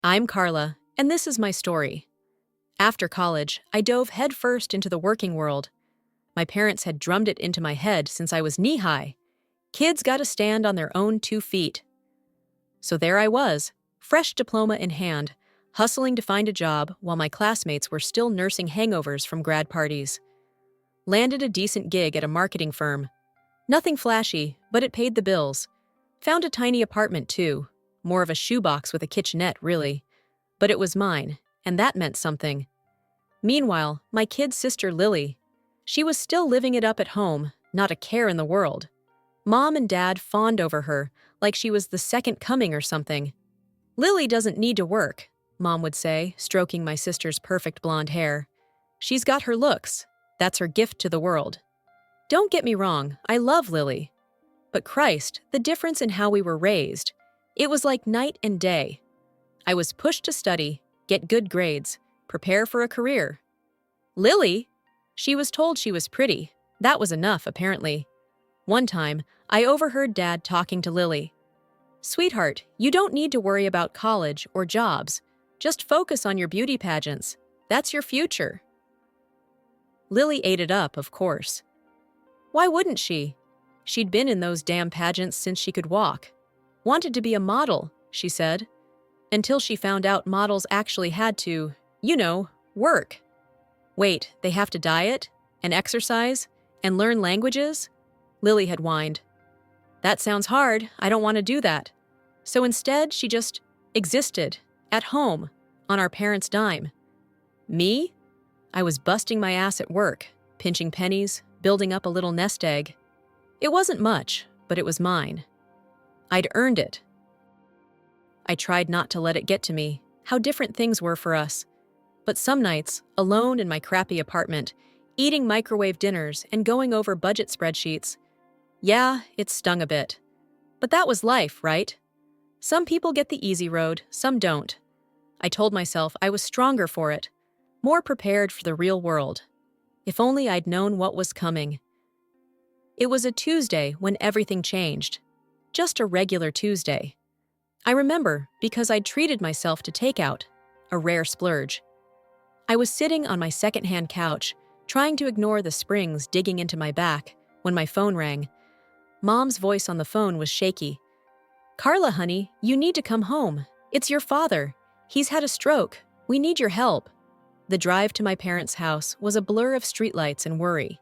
I'm Carla, and this is my story. After college, I dove headfirst into the working world. My parents had drummed it into my head since I was knee-high. Kids gotta stand on their own 2 feet. So there I was, fresh diploma in hand, hustling to find a job while my classmates were still nursing hangovers from grad parties. Landed a decent gig at a marketing firm. Nothing flashy, but it paid the bills. Found a tiny apartment too, more of a shoebox with a kitchenette, really. But it was mine, and that meant something. Meanwhile, my kid sister Lily, she was still living it up at home, not a care in the world. Mom and Dad fawned over her, like she was the second coming or something. "Lily doesn't need to work," Mom would say, stroking my sister's perfect blonde hair. "She's got her looks. That's her gift to the world." Don't get me wrong, I love Lily. But Christ, the difference in how we were raised. It was like night and day. I was pushed to study, get good grades, prepare for a career. Lily? She was told she was pretty. That was enough, apparently. One time, I overheard Dad talking to Lily. "Sweetheart, you don't need to worry about college or jobs. Just focus on your beauty pageants. That's your future." Lily ate it up, of course. Why wouldn't she? She'd been in those damn pageants since she could walk. Wanted to be a model, she said. Until she found out models actually had to, work. Wait, they have to diet, and exercise, and learn languages? Lily had whined. That sounds hard, I don't want to do that. So instead, she just existed, at home, on our parents' dime. Me? I was busting my ass at work, pinching pennies, building up a little nest egg. It wasn't much, but it was mine. I'd earned it. I tried not to let it get to me, how different things were for us. But some nights, alone in my crappy apartment, eating microwave dinners and going over budget spreadsheets, yeah, it stung a bit. But that was life, right? Some people get the easy road, some don't. I told myself I was stronger for it, more prepared for the real world. If only I'd known what was coming. It was a Tuesday when everything changed. Just a regular Tuesday. I remember because I'd treated myself to takeout, a rare splurge. I was sitting on my secondhand couch, trying to ignore the springs digging into my back, when my phone rang. Mom's voice on the phone was shaky. "Carla, honey, you need to come home. It's your father. He's had a stroke. We need your help." The drive to my parents' house was a blur of streetlights and worry.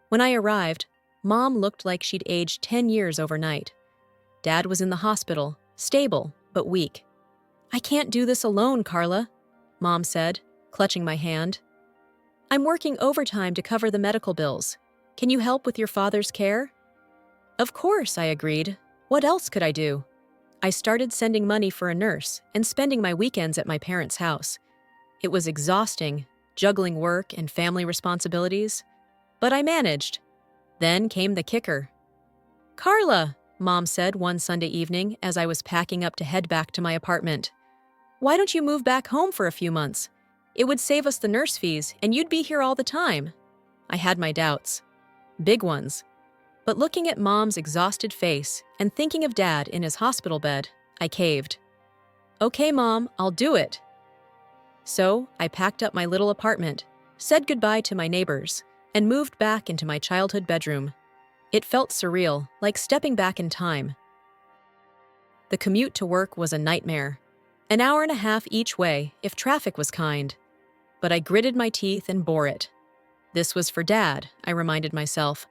When I arrived, Mom looked like she'd aged 10 years overnight. Dad was in the hospital, stable, but weak. "I can't do this alone, Carla," Mom said, clutching my hand. "I'm working overtime to cover the medical bills. Can you help with your father's care?" Of course, I agreed. What else could I do? I started sending money for a nurse and spending my weekends at my parents' house. It was exhausting, juggling work and family responsibilities. But I managed. Then came the kicker. "Carla," Mom said one Sunday evening as I was packing up to head back to my apartment. "Why don't you move back home for a few months? It would save us the nurse fees and you'd be here all the time." I had my doubts. Big ones. But looking at Mom's exhausted face and thinking of Dad in his hospital bed, I caved. "Okay, Mom, I'll do it." So I packed up my little apartment, said goodbye to my neighbors, and moved back into my childhood bedroom. It felt surreal, like stepping back in time. The commute to work was a nightmare. An hour and a half each way, if traffic was kind. But I gritted my teeth and bore it. This was for Dad, I reminded myself.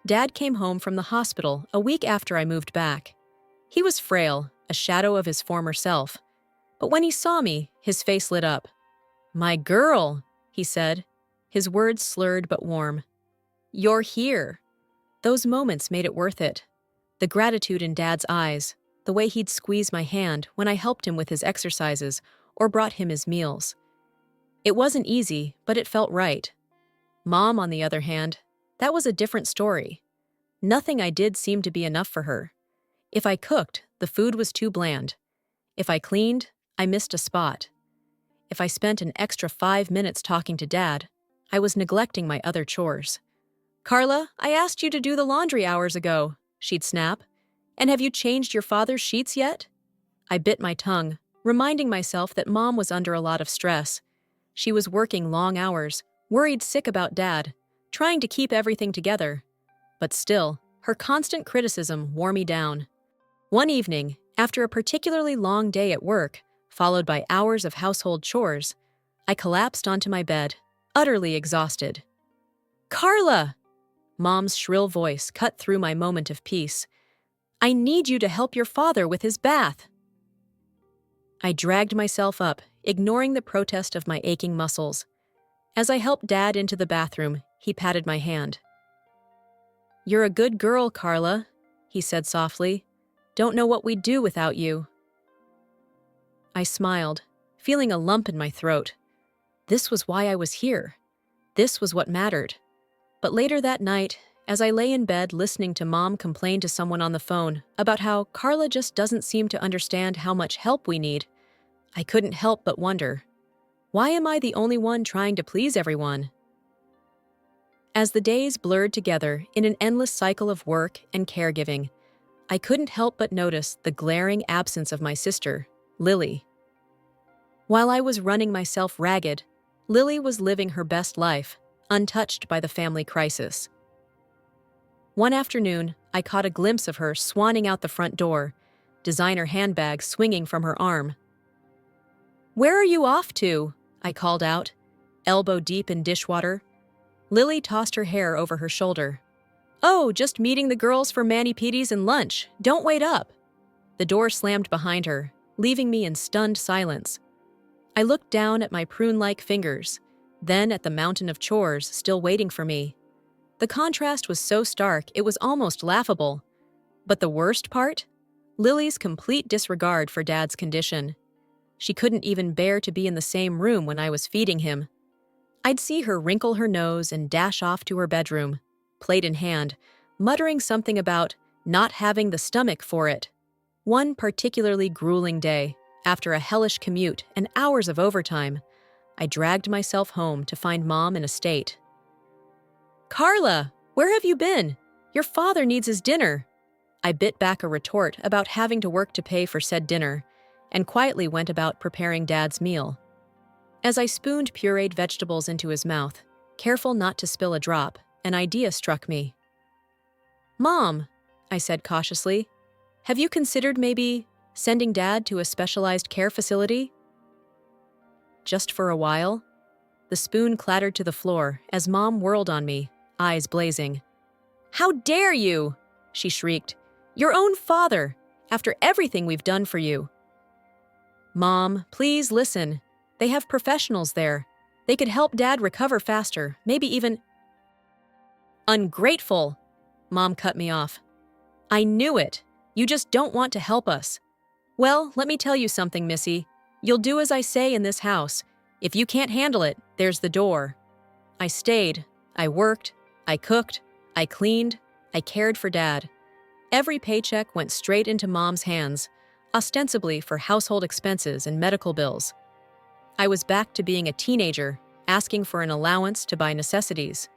Dad came home from the hospital a week after I moved back. He was frail, a shadow of his former self. But when he saw me, his face lit up. "My girl," he said, his words slurred but warm. "You're here." Those moments made it worth it. The gratitude in Dad's eyes, the way he'd squeeze my hand when I helped him with his exercises or brought him his meals. It wasn't easy, but it felt right. Mom, on the other hand, that was a different story. Nothing I did seemed to be enough for her. If I cooked, the food was too bland. If I cleaned, I missed a spot. If I spent an extra 5 minutes talking to Dad, I was neglecting my other chores. "Carla, I asked you to do the laundry hours ago," she'd snap. "And have you changed your father's sheets yet?" I bit my tongue, reminding myself that Mom was under a lot of stress. She was working long hours, worried sick about Dad, trying to keep everything together. But still, her constant criticism wore me down. One evening, after a particularly long day at work, followed by hours of household chores, I collapsed onto my bed, utterly exhausted. "Carla!" Mom's shrill voice cut through my moment of peace. "I need you to help your father with his bath." I dragged myself up, ignoring the protest of my aching muscles. As I helped Dad into the bathroom, he patted my hand. "You're a good girl, Carla," he said softly. "Don't know what we'd do without you." I smiled, feeling a lump in my throat. This was why I was here. This was what mattered. But later that night, as I lay in bed listening to Mom complain to someone on the phone about how Carla just doesn't seem to understand how much help we need, I couldn't help but wonder, why am I the only one trying to please everyone? As the days blurred together in an endless cycle of work and caregiving, I couldn't help but notice the glaring absence of my sister, Lily. While I was running myself ragged, Lily was living her best life, untouched by the family crisis. One afternoon, I caught a glimpse of her swanning out the front door, designer handbag swinging from her arm. "Where are you off to?" I called out, elbow deep in dishwater. Lily tossed her hair over her shoulder. "Oh, just meeting the girls for mani-pedis and lunch. Don't wait up." The door slammed behind her, leaving me in stunned silence. I looked down at my prune-like fingers, then at the mountain of chores still waiting for me. The contrast was so stark it was almost laughable. But the worst part? Lily's complete disregard for Dad's condition. She couldn't even bear to be in the same room when I was feeding him. I'd see her wrinkle her nose and dash off to her bedroom, plate in hand, muttering something about not having the stomach for it. One particularly grueling day, after a hellish commute and hours of overtime, I dragged myself home to find Mom in a state. "Carla, where have you been? Your father needs his dinner." I bit back a retort about having to work to pay for said dinner, and quietly went about preparing Dad's meal. As I spooned pureed vegetables into his mouth, careful not to spill a drop, an idea struck me. "Mom," I said cautiously, "have you considered maybe sending Dad to a specialized care facility?" Just for a while, the spoon clattered to the floor as Mom whirled on me, eyes blazing. "How dare you!" she shrieked. "Your own father, after everything we've done for you." "Mom, please listen. They have professionals there. They could help Dad recover faster, maybe even—" "Ungrateful!" Mom cut me off. "I knew it. You just don't want to help us. Well, let me tell you something, Missy. You'll do as I say in this house. If you can't handle it, there's the door." I stayed. I worked. I cooked. I cleaned. I cared for Dad. Every paycheck went straight into Mom's hands, ostensibly for household expenses and medical bills. I was back to being a teenager, asking for an allowance to buy necessities.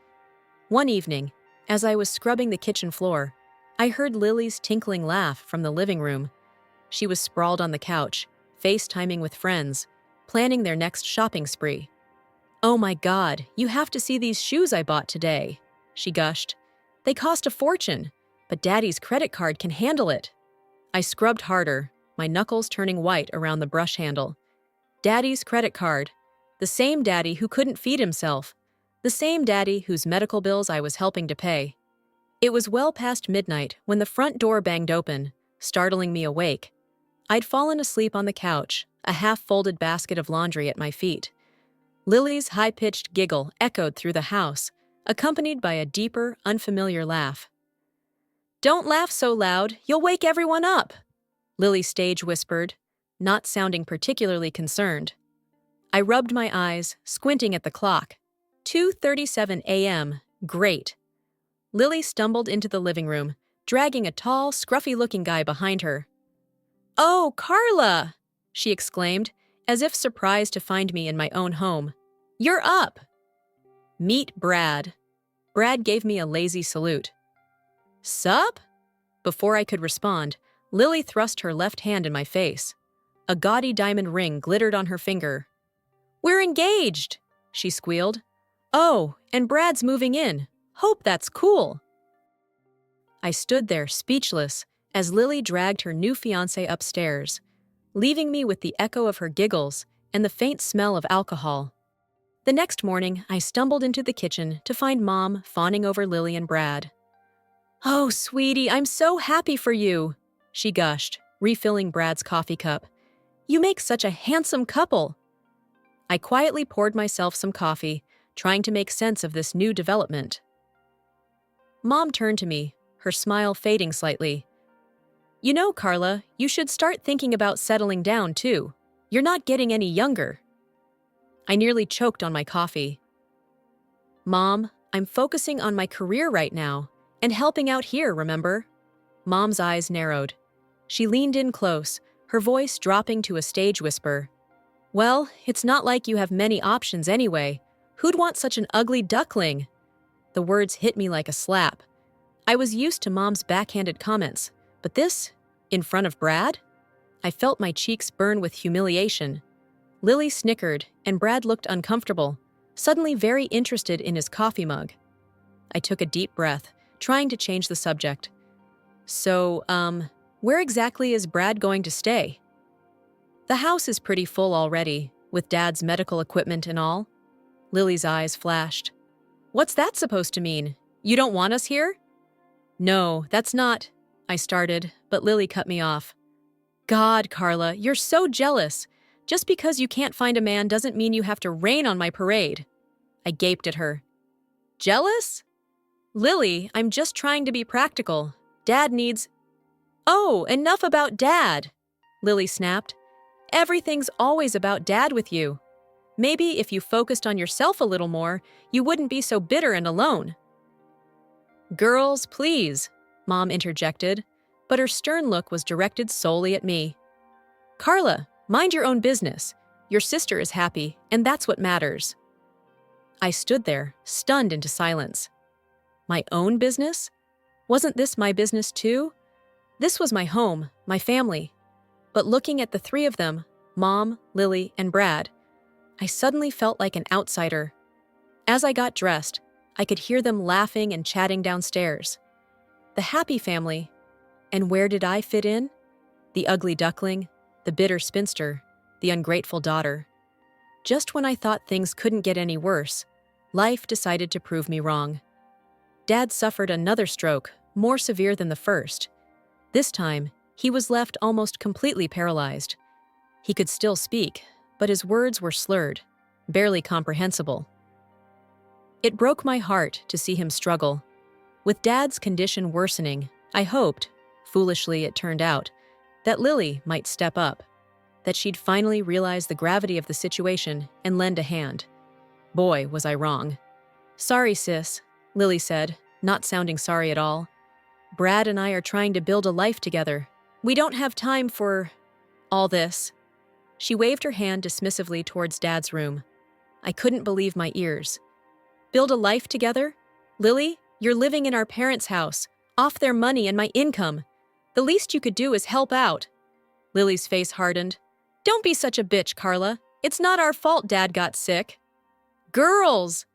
One evening, as I was scrubbing the kitchen floor, I heard Lily's tinkling laugh from the living room. She was sprawled on the couch, FaceTiming with friends, planning their next shopping spree. "Oh my God, you have to see these shoes I bought today," she gushed. "They cost a fortune, but Daddy's credit card can handle it." I scrubbed harder, my knuckles turning white around the brush handle. Daddy's credit card. The same Daddy who couldn't feed himself. The same Daddy whose medical bills I was helping to pay. It was well past midnight when the front door banged open, startling me awake. I'd fallen asleep on the couch, a half-folded basket of laundry at my feet. Lily's high-pitched giggle echoed through the house, accompanied by a deeper, unfamiliar laugh. "Don't laugh so loud, you'll wake everyone up," Lily stage whispered, not sounding particularly concerned. I rubbed my eyes, squinting at the clock. 2:37 a.m. Great. Lily stumbled into the living room, dragging a tall, scruffy-looking guy behind her. "Oh, Carla!" she exclaimed, as if surprised to find me in my own home. "You're up!" "Meet Brad." Brad gave me a lazy salute. "Sup?" Before I could respond, Lily thrust her left hand in my face. A gaudy diamond ring glittered on her finger. "We're engaged!" she squealed. "Oh, and Brad's moving in. Hope that's cool." I stood there speechless as Lily dragged her new fiancé upstairs, leaving me with the echo of her giggles and the faint smell of alcohol. The next morning, I stumbled into the kitchen to find Mom fawning over Lily and Brad. "Oh, sweetie, I'm so happy for you," she gushed, refilling Brad's coffee cup. "You make such a handsome couple." I quietly poured myself some coffee, trying to make sense of this new development. Mom turned to me, her smile fading slightly. "You know, Carla, you should start thinking about settling down, too. You're not getting any younger." I nearly choked on my coffee. "Mom, I'm focusing on my career right now, and helping out here, remember?" Mom's eyes narrowed. She leaned in close, her voice dropping to a stage whisper. "Well, it's not like you have many options anyway. Who'd want such an ugly duckling?" The words hit me like a slap. I was used to Mom's backhanded comments, but this, in front of Brad? I felt my cheeks burn with humiliation. Lily snickered, and Brad looked uncomfortable, suddenly very interested in his coffee mug. I took a deep breath, trying to change the subject. "So, where exactly is Brad going to stay?" "The house is pretty full already, with Dad's medical equipment and all." Lily's eyes flashed. "What's that supposed to mean? You don't want us here?" "No, that's not," I started, but Lily cut me off. "God, Carla, you're so jealous. Just because you can't find a man doesn't mean you have to rain on my parade." I gaped at her. "Jealous?" "Lily, I'm just trying to be practical. Dad needs—" "Oh, enough about Dad," Lily snapped. "Everything's always about Dad with you. Maybe if you focused on yourself a little more, you wouldn't be so bitter and alone." "Girls, please," Mom interjected, but her stern look was directed solely at me. "Carla, mind your own business. Your sister is happy, and that's what matters." I stood there, stunned into silence. My own business? Wasn't this my business too? This was my home, my family. But looking at the three of them, Mom, Lily, and Brad, I suddenly felt like an outsider. As I got dressed, I could hear them laughing and chatting downstairs. The happy family. And where did I fit in? The ugly duckling, the bitter spinster, the ungrateful daughter. Just when I thought things couldn't get any worse, life decided to prove me wrong. Dad suffered another stroke, more severe than the first. This time, he was left almost completely paralyzed. He could still speak, but his words were slurred, barely comprehensible. It broke my heart to see him struggle. With Dad's condition worsening, I hoped, foolishly it turned out, that Lily might step up, that she'd finally realize the gravity of the situation and lend a hand. Boy, was I wrong. "Sorry, sis," Lily said, not sounding sorry at all. "Brad and I are trying to build a life together. We don't have time for all this." She waved her hand dismissively towards Dad's room. I couldn't believe my ears. "Build a life together? Lily, you're living in our parents' house, off their money and my income. The least you could do is help out." Lily's face hardened. "Don't be such a bitch, Carla. It's not our fault Dad got sick." "Girls!"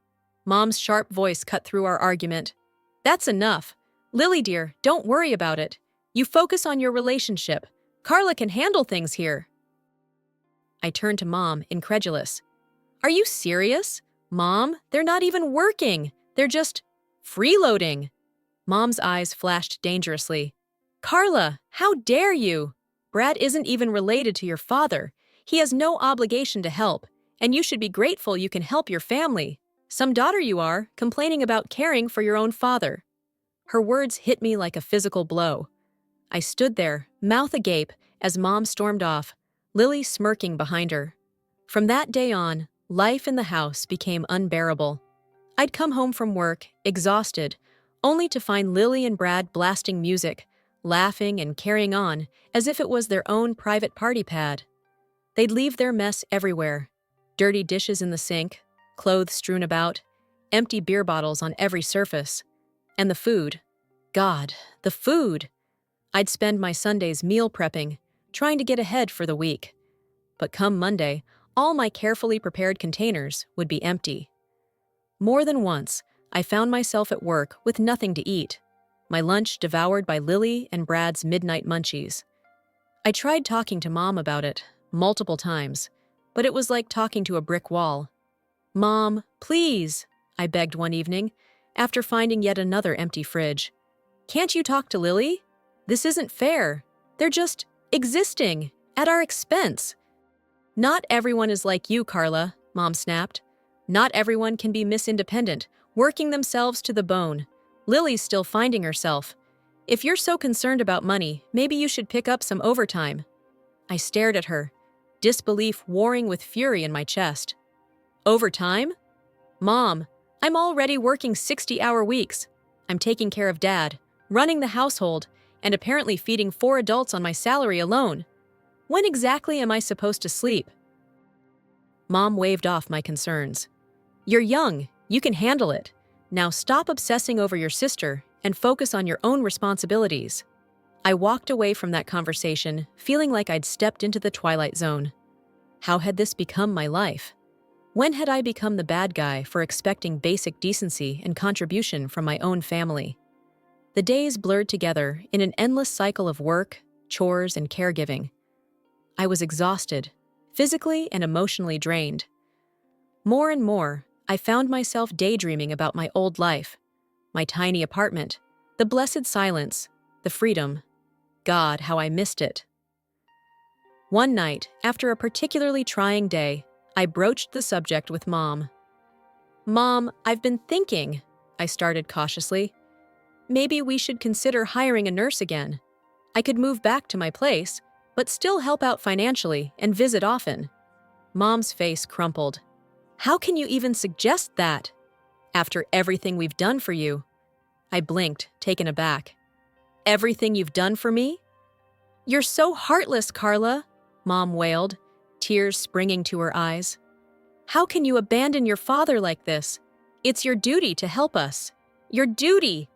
Mom's sharp voice cut through our argument. "That's enough. Lily, dear, don't worry about it. You focus on your relationship. Carla can handle things here." I turned to Mom, incredulous. "Are you serious? Mom, they're not even working. They're just freeloading." Mom's eyes flashed dangerously. "Carla, how dare you? Brad isn't even related to your father. He has no obligation to help, and you should be grateful you can help your family. Some daughter you are, complaining about caring for your own father." Her words hit me like a physical blow. I stood there, mouth agape, as Mom stormed off, Lily smirking behind her. From that day on, life in the house became unbearable. I'd come home from work, exhausted, only to find Lily and Brad blasting music, laughing and carrying on as if it was their own private party pad. They'd leave their mess everywhere. Dirty dishes in the sink, clothes strewn about, empty beer bottles on every surface. And the food. God, the food! I'd spend my Sundays meal prepping, trying to get ahead for the week. But come Monday, all my carefully prepared containers would be empty. More than once, I found myself at work with nothing to eat, my lunch devoured by Lily and Brad's midnight munchies. I tried talking to Mom about it multiple times, but it was like talking to a brick wall. "Mom, please," I begged one evening, after finding yet another empty fridge. "Can't you talk to Lily? This isn't fair. They're just existing at our expense." "Not everyone is like you, Carla," Mom snapped. "Not everyone can be Miss Independent, working themselves to the bone. Lily's still finding herself. If you're so concerned about money, maybe you should pick up some overtime." I stared at her, disbelief warring with fury in my chest. "Overtime? Mom, I'm already working 60-hour weeks. I'm taking care of Dad, running the household, and apparently feeding 4 adults on my salary alone. When exactly am I supposed to sleep?" Mom waved off my concerns. "You're young. You can handle it. Now stop obsessing over your sister and focus on your own responsibilities." I walked away from that conversation feeling like I'd stepped into the twilight zone. How had this become my life? When had I become the bad guy for expecting basic decency and contribution from my own family? The days blurred together in an endless cycle of work, chores, and caregiving. I was exhausted, physically and emotionally drained. More and more, I found myself daydreaming about my old life, my tiny apartment, the blessed silence, the freedom. God, how I missed it. One night, after a particularly trying day, I broached the subject with Mom. "Mom, I've been thinking," I started cautiously. "Maybe we should consider hiring a nurse again. I could move back to my place, but still help out financially and visit often." Mom's face crumpled. "How can you even suggest that? After everything we've done for you?" I blinked, taken aback. "Everything you've done for me?" "You're so heartless, Carla," Mom wailed, tears springing to her eyes. "How can you abandon your father like this? It's your duty to help us. Your duty!"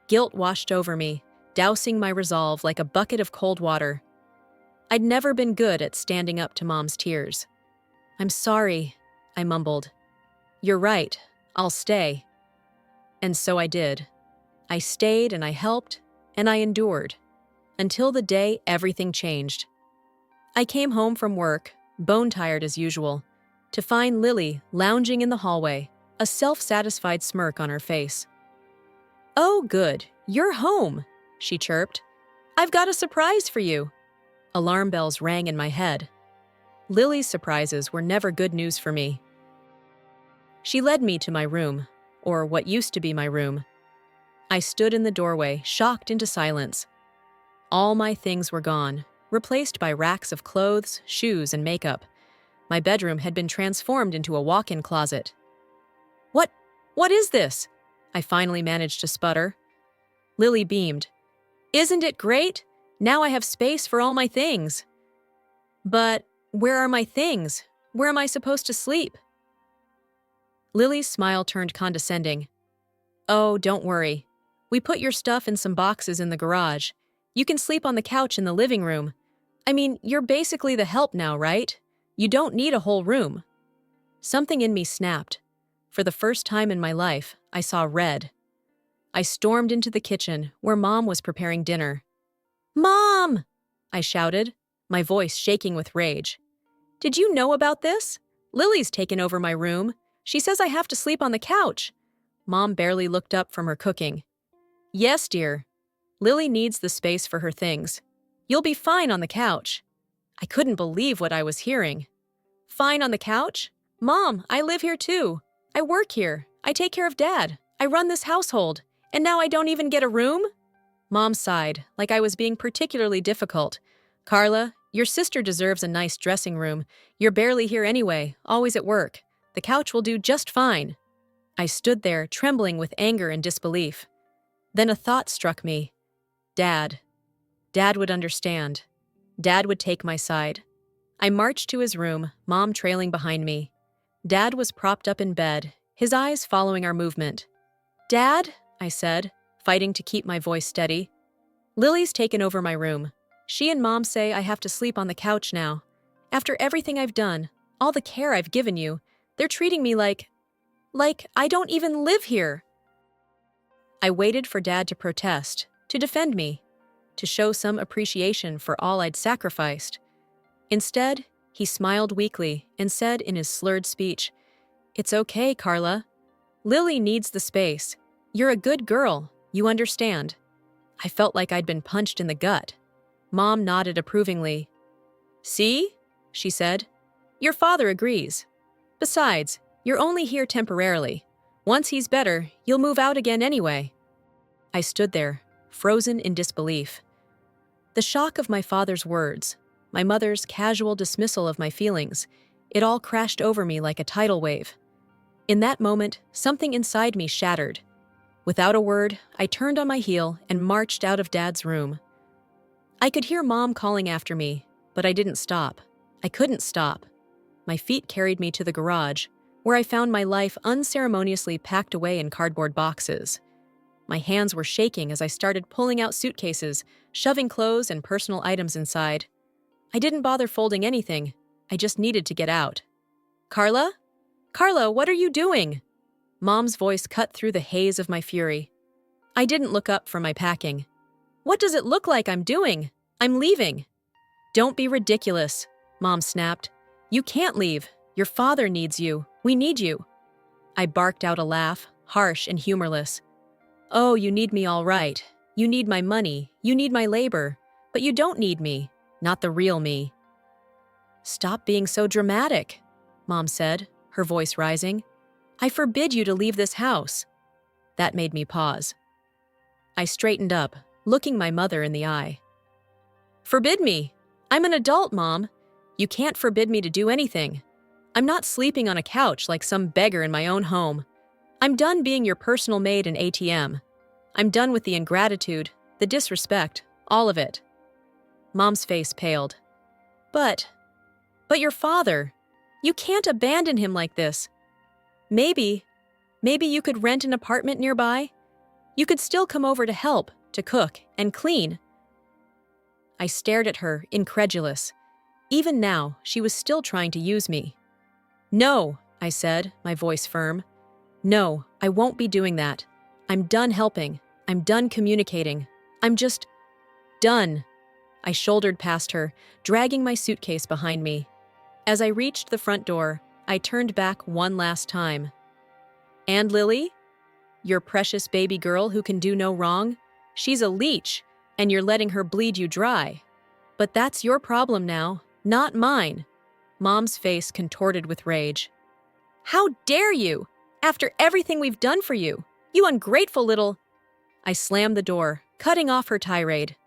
Guilt washed over me, dousing my resolve like a bucket of cold water. I'd never been good at standing up to Mom's tears. "I'm sorry," I mumbled. "You're right. I'll stay." And so I did. I stayed and I helped, and I endured. Until the day everything changed. I came home from work, bone-tired as usual, to find Lily lounging in the hallway, a self-satisfied smirk on her face. "Oh, good. You're home," she chirped. "I've got a surprise for you." Alarm bells rang in my head. Lily's surprises were never good news for me. She led me to my room, or what used to be my room. I stood in the doorway, shocked into silence. All my things were gone, replaced by racks of clothes, shoes, and makeup. My bedroom had been transformed into a walk-in closet. What is this?" I finally managed to sputter. Lily beamed. "Isn't it great? Now I have space for all my things." "But where are my things? Where am I supposed to sleep?" Lily's smile turned condescending. "Oh, don't worry. We put your stuff in some boxes in the garage. You can sleep on the couch in the living room. I mean, you're basically the help now, right? You don't need a whole room." Something in me snapped. For the first time in my life, I saw red. I stormed into the kitchen, where Mom was preparing dinner. "Mom!" I shouted, my voice shaking with rage. "Did you know about this? Lily's taken over my room. She says I have to sleep on the couch." Mom barely looked up from her cooking. "Yes, dear. Lily needs the space for her things. You'll be fine on the couch." I couldn't believe what I was hearing. "Fine on the couch? Mom, I live here too. I work here. I take care of Dad. I run this household. And now I don't even get a room?" Mom sighed, like I was being particularly difficult. "Carla, your sister deserves a nice dressing room. You're barely here anyway, always at work. The couch will do just fine." I stood there, trembling with anger and disbelief. Then a thought struck me. Dad. Dad would understand. Dad would take my side. I marched to his room, Mom trailing behind me. Dad was propped up in bed, his eyes following our movement. "Dad," I said, fighting to keep my voice steady. "Lily's taken over my room. She and Mom say I have to sleep on the couch now. After everything I've done, all the care I've given you, they're treating me like I don't even live here. I waited for Dad to protest, to defend me, to show some appreciation for all I'd sacrificed. Instead, he smiled weakly and said in his slurred speech, "It's okay, Carla. Lily needs the space. You're a good girl, you understand." I felt like I'd been punched in the gut. Mom nodded approvingly. "See?" she said. "Your father agrees. Besides, you're only here temporarily. Once he's better, you'll move out again anyway." I stood there, frozen in disbelief. The shock of my father's words, my mother's casual dismissal of my feelings, it all crashed over me like a tidal wave. In that moment, something inside me shattered. Without a word, I turned on my heel and marched out of Dad's room. I could hear Mom calling after me, but I didn't stop. I couldn't stop. My feet carried me to the garage, where I found my life unceremoniously packed away in cardboard boxes. My hands were shaking as I started pulling out suitcases, shoving clothes and personal items inside. I didn't bother folding anything. I just needed to get out. "Carla? Carla, what are you doing?" Mom's voice cut through the haze of my fury. I didn't look up from my packing. "What does it look like I'm doing? I'm leaving." "Don't be ridiculous," Mom snapped. "You can't leave. Your father needs you. We need you." I barked out a laugh, harsh and humorless. "Oh, you need me all right. You need my money. You need my labor. But you don't need me. Not the real me." "Stop being so dramatic," Mom said, her voice rising. "I forbid you to leave this house." That made me pause. I straightened up, looking my mother in the eye. "Forbid me? I'm an adult, Mom. You can't forbid me to do anything. I'm not sleeping on a couch like some beggar in my own home. I'm done being your personal maid and ATM. I'm done with the ingratitude, the disrespect, all of it." Mom's face paled. But your father, you can't abandon him like this. Maybe you could rent an apartment nearby? You could still come over to help, to cook and clean." I stared at her, incredulous. Even now, she was still trying to use me. "No," I said, my voice firm. "No, I won't be doing that. I'm done helping. I'm done communicating. I'm just done." I shouldered past her, dragging my suitcase behind me. As I reached the front door, I turned back one last time. "And Lily? Your precious baby girl who can do no wrong? She's a leech, and you're letting her bleed you dry. But that's your problem now, not mine." Mom's face contorted with rage. "How dare you? After everything we've done for you, you ungrateful little—" I slammed the door, cutting off her tirade.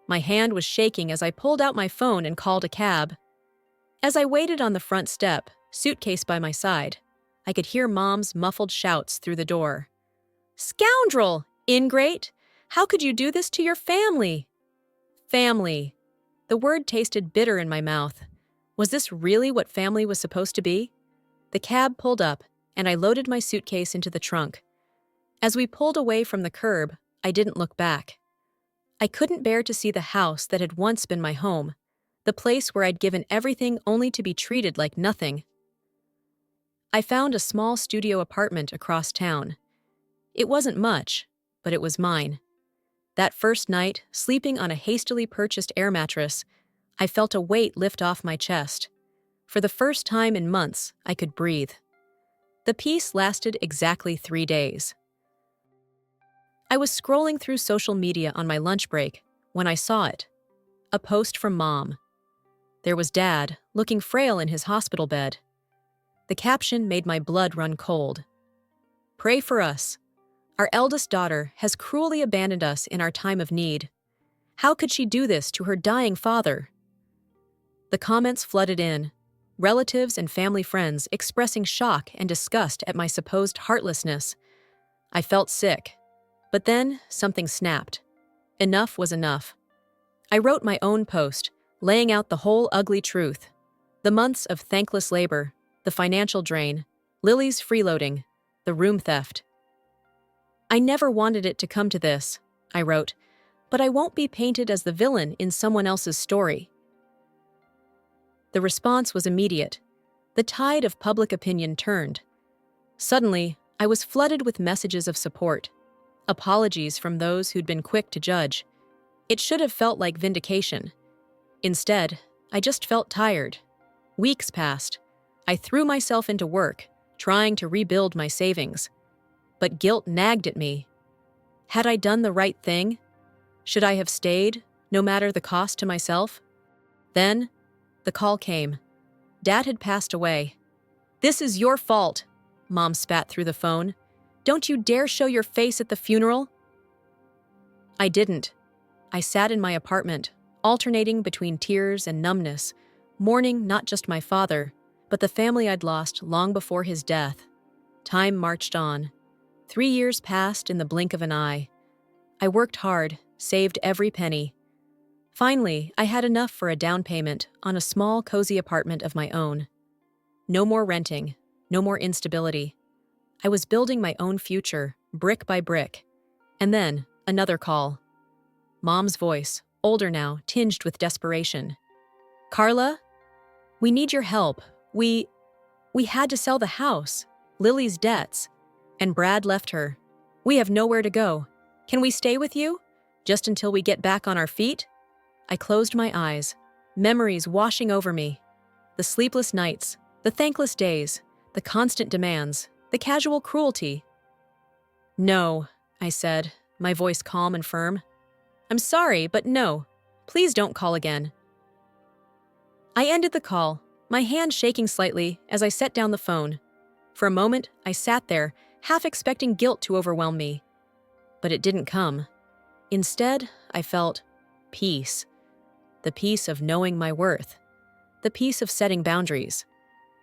My hand was shaking as I pulled out my phone and called a cab. As I waited on the front step, suitcase by my side, I could hear Mom's muffled shouts through the door. "Scoundrel! Ingrate! How could you do this to your family?" Family. The word tasted bitter in my mouth. Was this really what family was supposed to be? The cab pulled up, and I loaded my suitcase into the trunk. As we pulled away from the curb, I didn't look back. I couldn't bear to see the house that had once been my home, the place where I'd given everything only to be treated like nothing. I found a small studio apartment across town. It wasn't much, but it was mine. That first night, sleeping on a hastily purchased air mattress, I felt a weight lift off my chest. For the first time in months, I could breathe. The peace lasted exactly 3 days. I was scrolling through social media on my lunch break when I saw it. A post from Mom. There was Dad, looking frail in his hospital bed. The caption made my blood run cold. "Pray for us. Our eldest daughter has cruelly abandoned us in our time of need. How could she do this to her dying father?" The comments flooded in, relatives and family friends expressing shock and disgust at my supposed heartlessness. I felt sick. But then, something snapped. Enough was enough. I wrote my own post, laying out the whole ugly truth. The months of thankless labor, the financial drain, Lily's freeloading, the room theft. "I never wanted it to come to this," I wrote, "but I won't be painted as the villain in someone else's story." The response was immediate. The tide of public opinion turned. Suddenly, I was flooded with messages of support, apologies from those who'd been quick to judge. It should have felt like vindication. Instead, I just felt tired. Weeks passed. I threw myself into work, trying to rebuild my savings. But guilt nagged at me. Had I done the right thing? Should I have stayed, no matter the cost to myself? Then, the call came. Dad had passed away. "This is your fault," Mom spat through the phone. "Don't you dare show your face at the funeral." I didn't. I sat in my apartment, alternating between tears and numbness, mourning not just my father, but the family I'd lost long before his death. Time marched on. 3 years passed in the blink of an eye. I worked hard, saved every penny. Finally, I had enough for a down payment on a small, cozy apartment of my own. No more renting, no more instability. I was building my own future, brick by brick. And then, another call. Mom's voice, older now, tinged with desperation. "Carla? We need your help. We had to sell the house, Lily's debts, and Brad left her. We have nowhere to go. Can we stay with you? Just until we get back on our feet?" I closed my eyes, memories washing over me. The sleepless nights, the thankless days, the constant demands, the casual cruelty. "No," I said, my voice calm and firm. "I'm sorry, but no. Please don't call again." I ended the call, my hand shaking slightly as I set down the phone. For a moment, I sat there, half expecting guilt to overwhelm me. But it didn't come. Instead, I felt peace. The peace of knowing my worth. The peace of setting boundaries.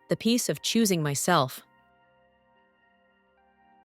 The peace of choosing myself.